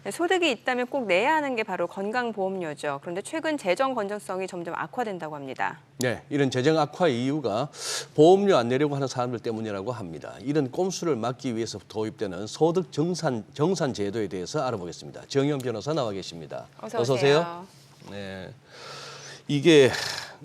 네, 소득이 있다면 꼭 내야 하는 게 바로 건강보험료죠. 그런데 최근 재정 건전성이 점점 악화된다고 합니다. 네, 이런 재정 악화 이유가 보험료 안 내려고 하는 사람들 때문이라고 합니다. 이런 꼼수를 막기 위해서 도입되는 소득 정산 제도에 대해서 알아보겠습니다. 정현 변호사 나와 계십니다. 어서 오세요. 네, 이게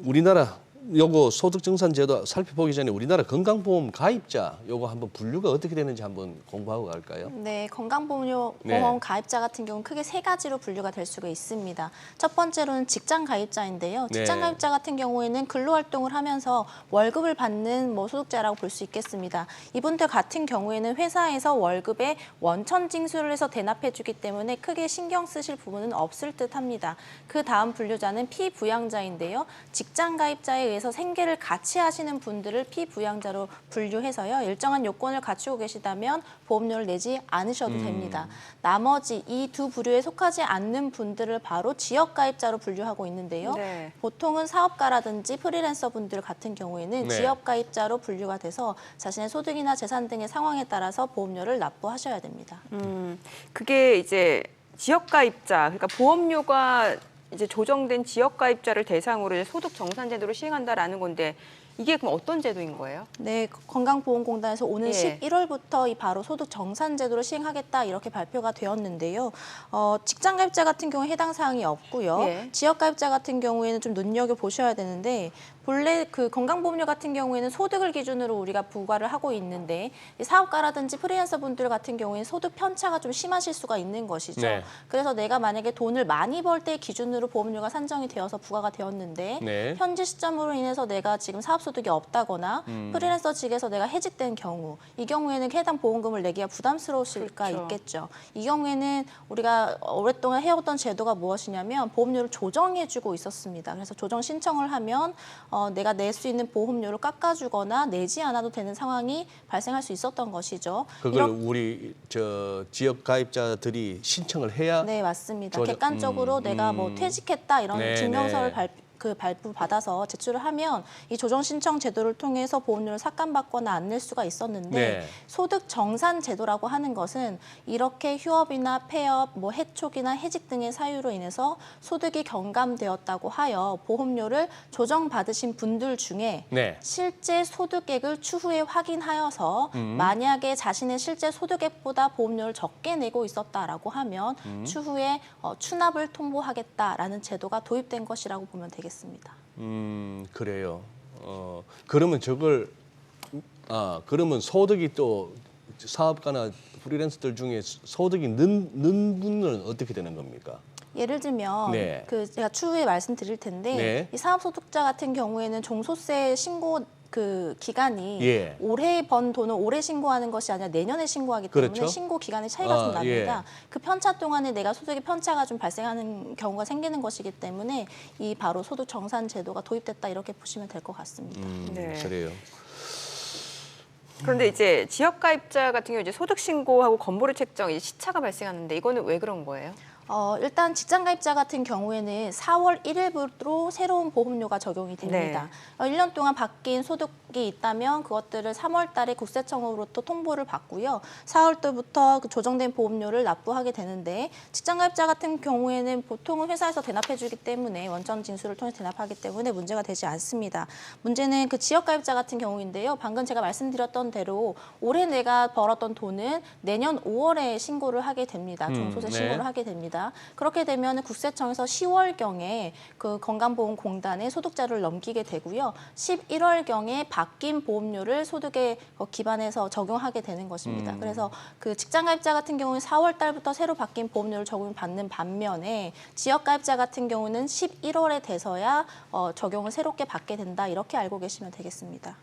우리나라 요거 소득정산제도 살펴보기 전에 우리나라 건강보험 가입자 요거 한번 분류가 어떻게 되는지 한번 공부하고 갈까요? 네, 건강보험 네. 가입자 같은 경우는 크게 세 가지로 분류가 될 수가 있습니다. 첫 번째로는 직장 가입자인데요. 직장 네. 가입자 같은 경우에는 근로활동을 하면서 월급을 받는 소득자라고 볼 수 있겠습니다. 이분들 같은 경우에는 회사에서 월급에 원천 징수를 해서 대납해주기 때문에 크게 신경 쓰실 부분은 없을 듯합니다. 그 다음 분류자는 피부양자인데요. 직장 가입자에 의해서 생계를 같이 하시는 분들을 피부양자로 분류해서요. 일정한 요건을 갖추고 계시다면 보험료를 내지 않으셔도 됩니다. 나머지 이 두 부류에 속하지 않는 분들을 바로 지역가입자로 분류하고 있는데요. 네. 보통은 사업가라든지 프리랜서 분들 같은 경우에는 네. 지역가입자로 분류가 돼서 자신의 소득이나 재산 등의 상황에 따라서 보험료를 납부하셔야 됩니다. 그게 이제 지역가입자, 그러니까 보험료가 이제 조정된 지역가입자를 대상으로 이제 소득정산제도를 시행한다라는 건데 이게 그럼 어떤 제도인 거예요? 네, 건강보험공단에서 오는 예. 11월부터 이 바로 소득정산제도를 시행하겠다 이렇게 발표가 되었는데요. 직장가입자 같은 경우에 해당 사항이 없고요. 예. 지역가입자 같은 경우에는 좀 눈여겨보셔야 되는데 본래 그 건강보험료 같은 경우에는 소득을 기준으로 우리가 부과를 하고 있는데 이 사업가라든지 프리랜서 분들 같은 경우에는 소득 편차가 좀 심하실 수가 있는 것이죠. 네. 그래서 내가 만약에 돈을 많이 벌 때 기준으로 보험료가 산정이 되어서 부과가 되었는데 네. 현재 시점으로 인해서 내가 지금 사업소득이 없다거나 프리랜서 측에서 내가 해직된 경우 이 경우에는 해당 보험금을 내기가 부담스러우실 수가 그렇죠. 있겠죠. 이 경우에는 우리가 오랫동안 해오던 제도가 무엇이냐면 보험료를 조정해주고 있었습니다. 그래서 조정 신청을 하면 내가 낼 수 있는 보험료를 깎아주거나 내지 않아도 되는 상황이 발생할 수 있었던 것이죠. 그걸 우리 지역 가입자들이 신청을 해야 네, 맞습니다. 조정- 객관적으로 내가 뭐 퇴직했다 이런 네, 증명서를 네. 발부 받아서 제출을 하면 이 조정 신청 제도를 통해서 보험료를 삭감받거나 안 낼 수가 있었는데 네. 소득 정산 제도라고 하는 것은 이렇게 휴업이나 폐업, 뭐 해촉이나 해직 등의 사유로 인해서 소득이 경감되었다고 하여 보험료를 조정받으신 분들 중에 네. 실제 소득액을 추후에 확인하여서 만약에 자신의 실제 소득액보다 보험료를 적게 내고 있었다라고 하면 추후에 추납을 통보하겠다라는 제도가 도입된 것이라고 보면 되겠습니다. 그래요. 그러면 그러면 소득이 또 사업가나 프리랜서들 중에 소득이 는 분은 어떻게 되는 겁니까? 예를 들면 네. 제가 추후에 말씀드릴 텐데 네. 이 사업소득자 같은 경우에는 종소세 신고 그 기간이 예. 올해 번 돈을 올해 신고하는 것이 아니라 내년에 신고하기 때문에 그렇죠. 신고 기간의 차이가 좀 납니다. 예. 그 편차 동안에 내가 소득의 편차가 좀 발생하는 경우가 생기는 것이기 때문에 이 바로 소득 정산 제도가 도입됐다 이렇게 보시면 될 것 같습니다. 네. 그래요. 그런데 이제 지역가입자 같은 경우 이제 소득 신고하고 건보료 책정 이제 시차가 발생하는데 이거는 왜 그런 거예요? 일단 직장가입자 같은 경우에는 4월 1일부로 새로운 보험료가 적용이 됩니다. 1년 동안 바뀐 소득이 있다면 그것들을 3월 달에 국세청으로부터 통보를 받고요. 4월 달부터 그 조정된 보험료를 납부하게 되는데 직장가입자 같은 경우에는 보통은 회사에서 대납해주기 때문에 원천 징수를 통해 대납하기 때문에 문제가 되지 않습니다. 문제는 그 지역가입자 같은 경우인데요. 방금 제가 말씀드렸던 대로 올해 내가 벌었던 돈은 내년 5월에 신고를 하게 됩니다. 종소세 네. 신고를 하게 됩니다. 그렇게 되면 국세청에서 10월경에 그 건강보험공단에 소득자료를 넘기게 되고요. 11월경에 바뀐 보험료를 소득에 기반해서 적용하게 되는 것입니다. 그래서 그 직장가입자 같은 경우는 4월 달부터 새로 바뀐 보험료를 적용받는 반면에 지역가입자 같은 경우는 11월에 돼서야 적용을 새롭게 받게 된다. 이렇게 알고 계시면 되겠습니다.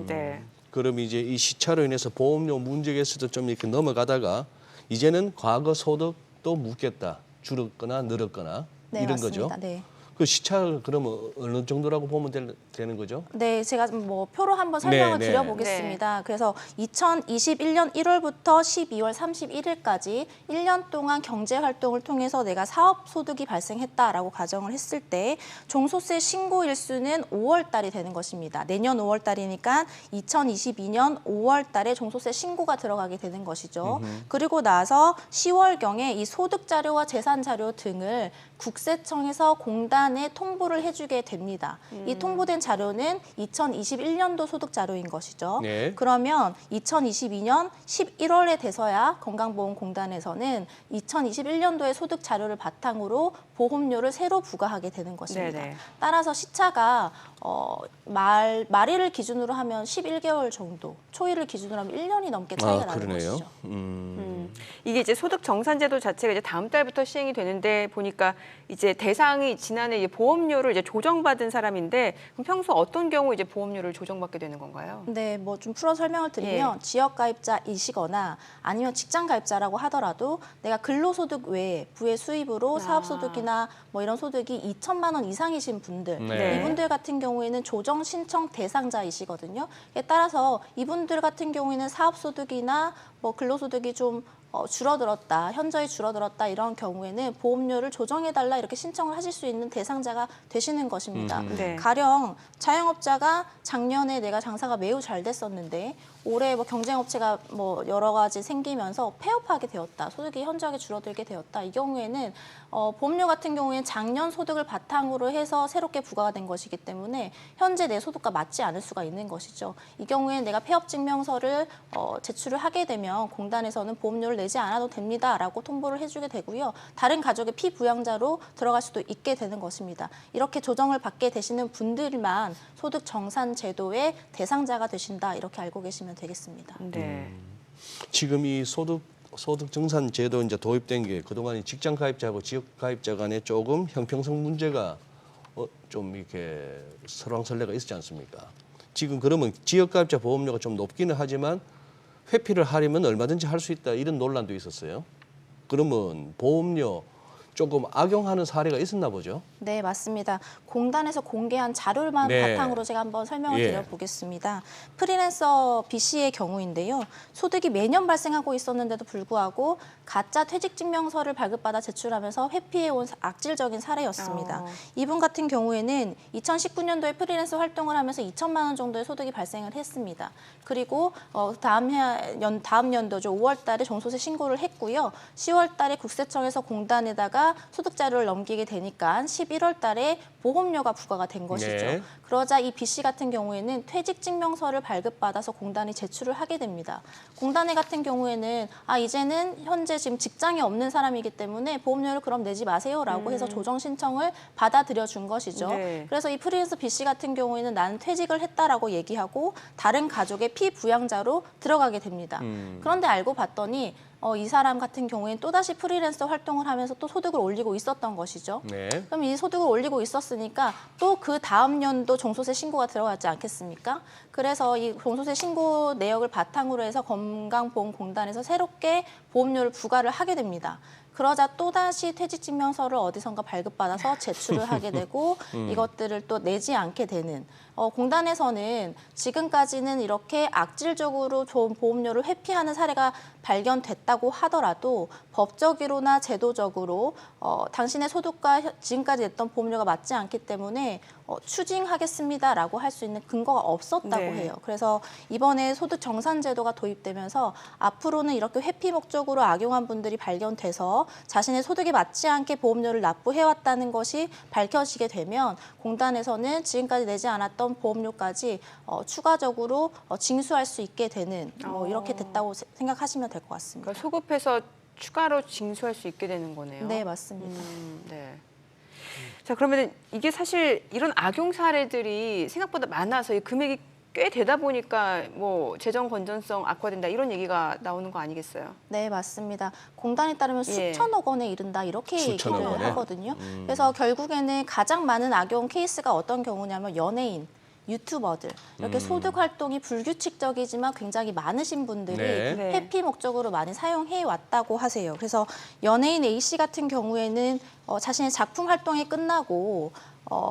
네. 그럼 이제 이 시차로 인해서 보험료 문제가 있어도 좀 이렇게 넘어가다가 이제는 과거 소득도 묻겠다. 줄었거나 늘었거나 네, 이런 맞습니다. 거죠. 네. 그 시차 그러면 어느 정도라고 보면 되는 거죠? 네, 제가 뭐 표로 한번 설명을 네, 네. 드려보겠습니다. 그래서 2021년 1월부터 12월 31일까지 1년 동안 경제 활동을 통해서 내가 사업 소득이 발생했다라고 가정을 했을 때 종소세 신고 일수는 5월 달이 되는 것입니다. 내년 5월 달이니까 2022년 5월 달에 종소세 신고가 들어가게 되는 것이죠. 그리고 나서 10월경에 이 소득 자료와 재산 자료 등을 국세청에서 공단에 통보를 해주게 됩니다. 이 통보된 자료는 2021년도 소득 자료인 것이죠. 네. 그러면 2022년 11월에 돼서야 건강보험공단에서는 2021년도의 소득 자료를 바탕으로 보험료를 새로 부과하게 되는 것입니다. 네네. 따라서 시차가 말일을 기준으로 하면 11개월 정도, 초일을 기준으로 하면 1년이 넘게 차이가 나는 그러네요. 것이죠. 이게 이제 소득 정산제도 자체가 이제 다음 달부터 시행이 되는데 보니까 이제 대상이 지난해 이제 보험료를 이제 조정받은 사람인데 그럼 평소 어떤 경우 이제 보험료를 조정받게 되는 건가요? 네, 뭐 좀 풀어 설명을 드리면 지역 가입자이시거나 아니면 직장 가입자라고 하더라도 내가 근로소득 외에 부의 수입으로 사업소득이나 뭐 이런 소득이 2천만 원 이상이신 분들, 네. 이분들 같은 경우에는 조정 신청 대상자이시거든요. 에 따라서 이분들 같은 경우에는 사업소득이나 뭐 근로소득이 좀 줄어들었다, 현저히 줄어들었다 이런 경우에는 보험료를 조정해달라 이렇게 신청을 하실 수 있는 대상자가 되시는 것입니다. 네. 가령 자영업자가 작년에 내가 장사가 매우 잘 됐었는데 올해 뭐 경쟁업체가 뭐 여러 가지 생기면서 폐업하게 되었다, 소득이 현저하게 줄어들게 되었다. 이 경우에는 보험료 같은 경우에는 작년 소득을 바탕으로 해서 새롭게 부과가 된 것이기 때문에 현재 내 소득과 맞지 않을 수가 있는 것이죠. 이 경우에는 내가 폐업 증명서를 제출을 하게 되면 공단에서는 보험료를 내지 않아도 됩니다라고 통보를 해주게 되고요. 다른 가족의 피부양자로 들어갈 수도 있게 되는 것입니다. 이렇게 조정을 받게 되시는 분들만 소득 정산 제도의 대상자가 되신다 이렇게 알고 계시면 되겠습니다. 네. 지금 이 소득 정산 제도 이제 도입된 게 그동안 직장 가입자하고 지역 가입자 간에 조금 형평성 문제가 좀 이렇게 설왕설래가 있었지 않습니까? 지금 그러면 지역 가입자 보험료가 좀 높기는 하지만 회피를 하려면 얼마든지 할 수 있다 이런 논란도 있었어요. 그러면 보험료 조금 악용하는 사례가 있었나 보죠? 네, 맞습니다. 공단에서 공개한 자료만 네. 바탕으로 제가 한번 설명을 예. 드려보겠습니다. 프리랜서 B 씨의 경우인데요. 소득이 매년 발생하고 있었는데도 불구하고 가짜 퇴직증명서를 발급받아 제출하면서 회피해온 악질적인 사례였습니다. 이분 같은 경우에는 2019년도에 프리랜서 활동을 하면서 2천만 원 정도의 소득이 발생을 했습니다. 그리고 다음 연도죠. 5월 달에 종소세 신고를 했고요. 10월 달에 국세청에서 공단에다가 소득 자료를 넘기게 되니까 11월 달에 보험료가 부과가 된 것이죠. 네. 그러자 이 B 씨 같은 경우에는 퇴직증명서를 발급받아서 공단에 제출을 하게 됩니다. 공단에 같은 경우에는 이제는 현재 지금 직장이 없는 사람이기 때문에 보험료를 그럼 내지 마세요라고 해서 조정 신청을 받아들여 준 것이죠. 네. 그래서 이 프리랜서 B 씨 같은 경우에는 나는 퇴직을 했다라고 얘기하고 다른 가족의 피부양자로 들어가게 됩니다. 그런데 알고 봤더니 이 사람 같은 경우에는 또다시 프리랜서 활동을 하면서 또 소득을 올리고 있었던 것이죠. 네. 그럼 이 소득을 올리고 있었으니까 또 그 다음 년도 종소세 신고가 들어가지 않겠습니까? 그래서 이 종소세 신고 내역을 바탕으로 해서 건강보험공단에서 새롭게 보험료를 부과를 하게 됩니다. 그러자 또다시 퇴직증명서를 어디선가 발급받아서 제출을 하게 되고 이것들을 또 내지 않게 되는 공단에서는 지금까지는 이렇게 악질적으로 좋은 보험료를 회피하는 사례가 발견됐다고 하더라도 법적으로나 제도적으로 당신의 소득과 지금까지 냈던 보험료가 맞지 않기 때문에 추징하겠습니다라고 할 수 있는 근거가 없었다고 네. 해요. 그래서 이번에 소득 정산 제도가 도입되면서 앞으로는 이렇게 회피 목적으로 악용한 분들이 발견돼서 자신의 소득에 맞지 않게 보험료를 납부해왔다는 것이 밝혀지게 되면 공단에서는 지금까지 내지 않았던 보험료까지 추가적으로 징수할 수 있게 되는 이렇게 됐다고 생각하시면 될 것 같습니다. 그러니까 소급해서 추가로 징수할 수 있게 되는 거네요. 네, 맞습니다. 네. 자, 그러면 이게 사실 이런 악용 사례들이 생각보다 많아서 이 금액이 꽤 되다 보니까 뭐 재정 건전성 악화된다 이런 얘기가 나오는 거 아니겠어요? 네, 맞습니다. 공단에 따르면 수천억 원에 이른다 이렇게 수천억 얘기를 원에? 하거든요. 그래서 결국에는 가장 많은 악용 케이스가 어떤 경우냐면 연예인, 유튜버들 이렇게 소득 활동이 불규칙적이지만 굉장히 많으신 분들이 네. 회피 목적으로 많이 사용해 왔다고 하세요. 그래서 연예인 A 씨 같은 경우에는 자신의 작품 활동이 끝나고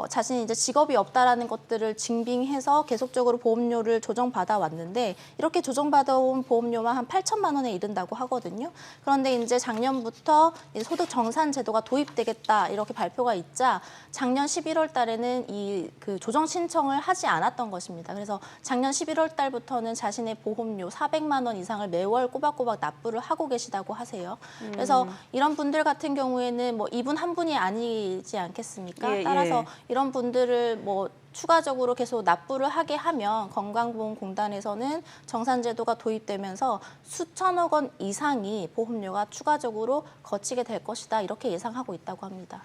자신이 이제 직업이 없다라는 것들을 증빙해서 계속적으로 보험료를 조정받아 왔는데 이렇게 조정받아온 보험료만 한 8천만 원에 이른다고 하거든요. 그런데 이제 작년부터 이제 소득 정산 제도가 도입되겠다 이렇게 발표가 있자 작년 11월 달에는 이 그 조정 신청을 하지 않았던 것입니다. 그래서 작년 11월 달부터는 자신의 보험료 400만 원 이상을 매월 꼬박꼬박 납부를 하고 계시다고 하세요. 그래서 이런 분들 같은 경우에는 뭐 이분 한 분이 아니지 않겠습니까? 예, 따라서 예. 이런 분들을 뭐 추가적으로 계속 납부를 하게 하면 건강보험공단에서는 정산제도가 도입되면서 수천억 원 이상이 보험료가 추가적으로 거치게 될 것이다 이렇게 예상하고 있다고 합니다.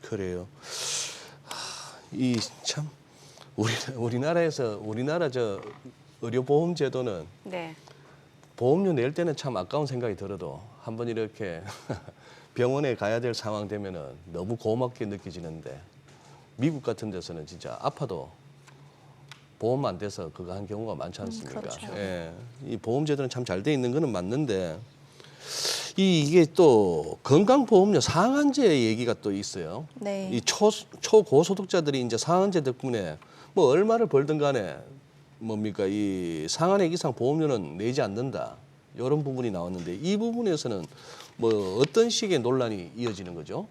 그래요. 이 참 우리나라에서 우리나라 저 의료보험 제도는 네. 보험료 낼 때는 참 아까운 생각이 들어도 한번 이렇게 병원에 가야 될 상황 되면은 너무 고맙게 느껴지는데 미국 같은 데서는 진짜 아파도 보험 안 돼서 그거 한 경우가 많지 않습니까? 그렇죠. 예, 이 보험 제도는 참 잘 돼 있는 거는 맞는데 이게 또 건강보험료 상한제 얘기가 또 있어요. 네. 이 초고소득자들이 이제 상한제 덕분에 뭐 얼마를 벌든 간에 뭡니까 이 상한액 이상 보험료는 내지 않는다 이런 부분이 나왔는데 이 부분에서는 뭐 어떤 식의 논란이 이어지는 거죠?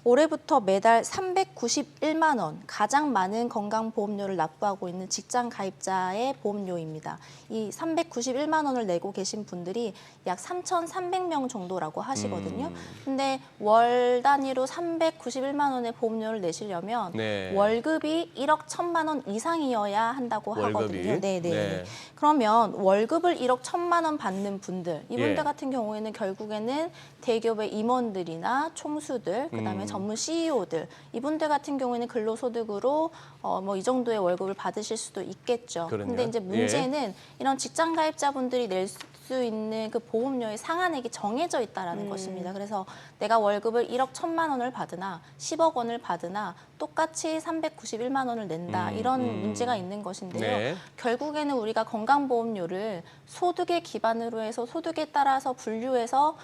올해부터 매달 391만 원, 가장 많은 건강보험료를 납부하고 있는 직장 가입자의 보험료입니다. 이 391만 원을 내고 계신 분들이 약 3,300명 정도라고 하시거든요. 근데 월 단위로 391만 원의 보험료를 내시려면 네. 월급이 1억 1천만 원 이상이어야 한다고 월급이? 하거든요. 네. 네. 그러면 월급을 1억 1천만 원 받는 분들, 이분들 예. 같은 경우에는 결국에는 대기업의 임원들이나 총수들, 그다음에 전문 CEO들, 이분들 같은 경우에는 근로소득으로 뭐 이 정도의 월급을 받으실 수도 있겠죠. 그럼요. 근데 이제 문제는 이런 직장 가입자분들이 낼 수 있는 그 보험료의 상한액이 정해져 있다라는 것입니다. 그래서 내가 월급을 1억 1천만 원을 받으나 10억 원을 받으나 똑같이 391만 원을 낸다. 이런 문제가 있는 것인데요. 네. 결국에는 우리가 건강보험료를 소득에 기반으로 해서 소득에 따라서 분류해서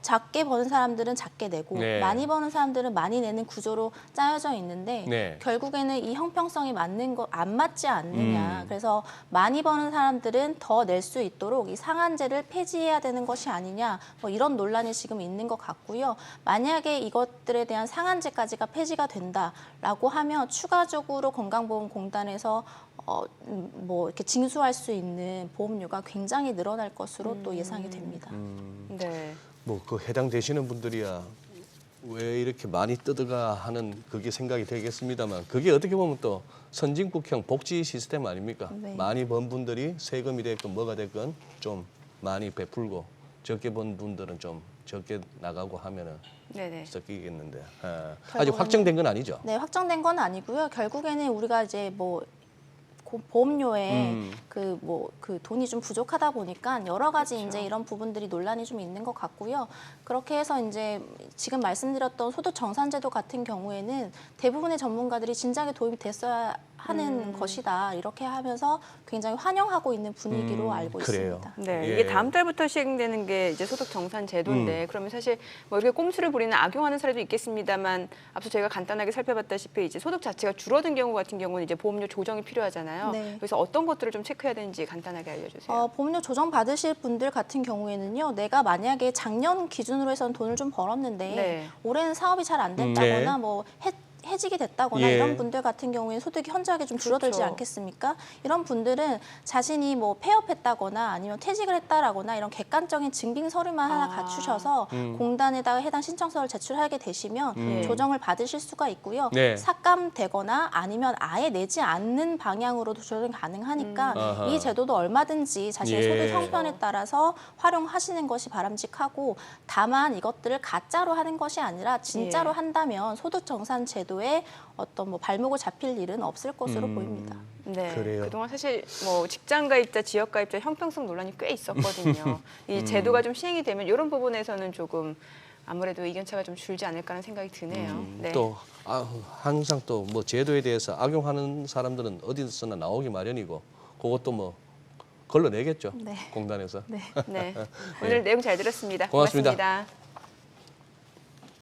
작게 버는 사람들은 작게 내고 네. 많이 버는 사람들은 많이 내는 구조로 짜여져 있는데 네. 결국에는 이 형평성이 맞는 거 안 맞지 않느냐. 그래서 많이 버는 사람들은 더 낼 수 있도록 이 상한제를 폐지해야 되는 것이 아니냐. 뭐 이런 논란이 지금 있는 것 같고요. 만약에 이것들에 대한 상한제까지가 폐지가 된다라고 하면 추가적으로 건강보험공단에서 뭐 이렇게 징수할 수 있는 보험료가 굉장히 늘어날 것으로 또 예상이 됩니다. 네. 뭐 그 해당되시는 분들이야 왜 이렇게 많이 뜯어가 하는 그게 생각이 되겠습니다만 그게 어떻게 보면 또 선진국형 복지 시스템 아닙니까? 네. 많이 번 분들이 세금이 됐건 뭐가 됐건 좀 많이 베풀고 적게 번 분들은 좀 적게 나가고 하면은 네네. 섞이겠는데 아직 결국에는- 확정된 건 아니죠? 네, 확정된 건 아니고요. 결국에는 우리가 이제 뭐 보험료에 그 돈이 좀 부족하다 보니까 여러 가지 이제 이런 부분들이 논란이 좀 있는 것 같고요. 그렇게 해서 이제 지금 말씀드렸던 소득 정산제도 같은 경우에는 대부분의 전문가들이 진작에 도입이 됐어야 하는 것이다. 이렇게 하면서 굉장히 환영하고 있는 분위기로 알고 그래요. 있습니다. 네, 예. 이게 다음 달부터 시행되는 게 이제 소득 정산 제도인데 그러면 사실 뭐 이렇게 꼼수를 부리는 악용하는 사례도 있겠습니다만 앞서 저희가 간단하게 살펴봤다시피 이제 소득 자체가 줄어든 경우 같은 경우는 이제 보험료 조정이 필요하잖아요. 네. 그래서 어떤 것들을 좀 체크해야 되는지 간단하게 알려주세요. 보험료 조정 받으실 분들 같은 경우에는요, 내가 만약에 작년 기준으로 해서는 돈을 좀 벌었는데 네. 올해는 사업이 잘 안 됐다거나 네. 뭐 해직이 됐다거나 예. 이런 분들 같은 경우에는 소득이 현저하게 좀 줄어들지 그렇죠. 않겠습니까? 이런 분들은 자신이 뭐 폐업했다거나 아니면 퇴직을 했다라거나 이런 객관적인 증빙 서류만 하나 갖추셔서 공단에다가 해당 신청서를 제출하게 되시면 조정을 받으실 수가 있고요. 네. 삭감되거나 아니면 아예 내지 않는 방향으로도 조정이 가능하니까 아하. 이 제도도 얼마든지 자신의 예. 소득 형편에 따라서 활용하시는 것이 바람직하고 다만 이것들을 가짜로 하는 것이 아니라 진짜로 예. 한다면 소득 정산 제도에 어떤 뭐 발목을 잡힐 일은 없을 것으로 보입니다. 네, 그래요. 그동안 사실 뭐 직장 가입자, 지역 가입자 형평성 논란이 꽤 있었거든요. 이 제도가 좀 시행이 되면 이런 부분에서는 조금 아무래도 이견차가 좀 줄지 않을까 하는 생각이 드네요. 네. 또 항상 또 뭐 제도에 대해서 악용하는 사람들은 어디서나 나오기 마련이고 그것도 뭐 걸러내겠죠. 네. 공단에서. 네. 오늘 내용 잘 들었습니다. 고맙습니다. 고맙습니다.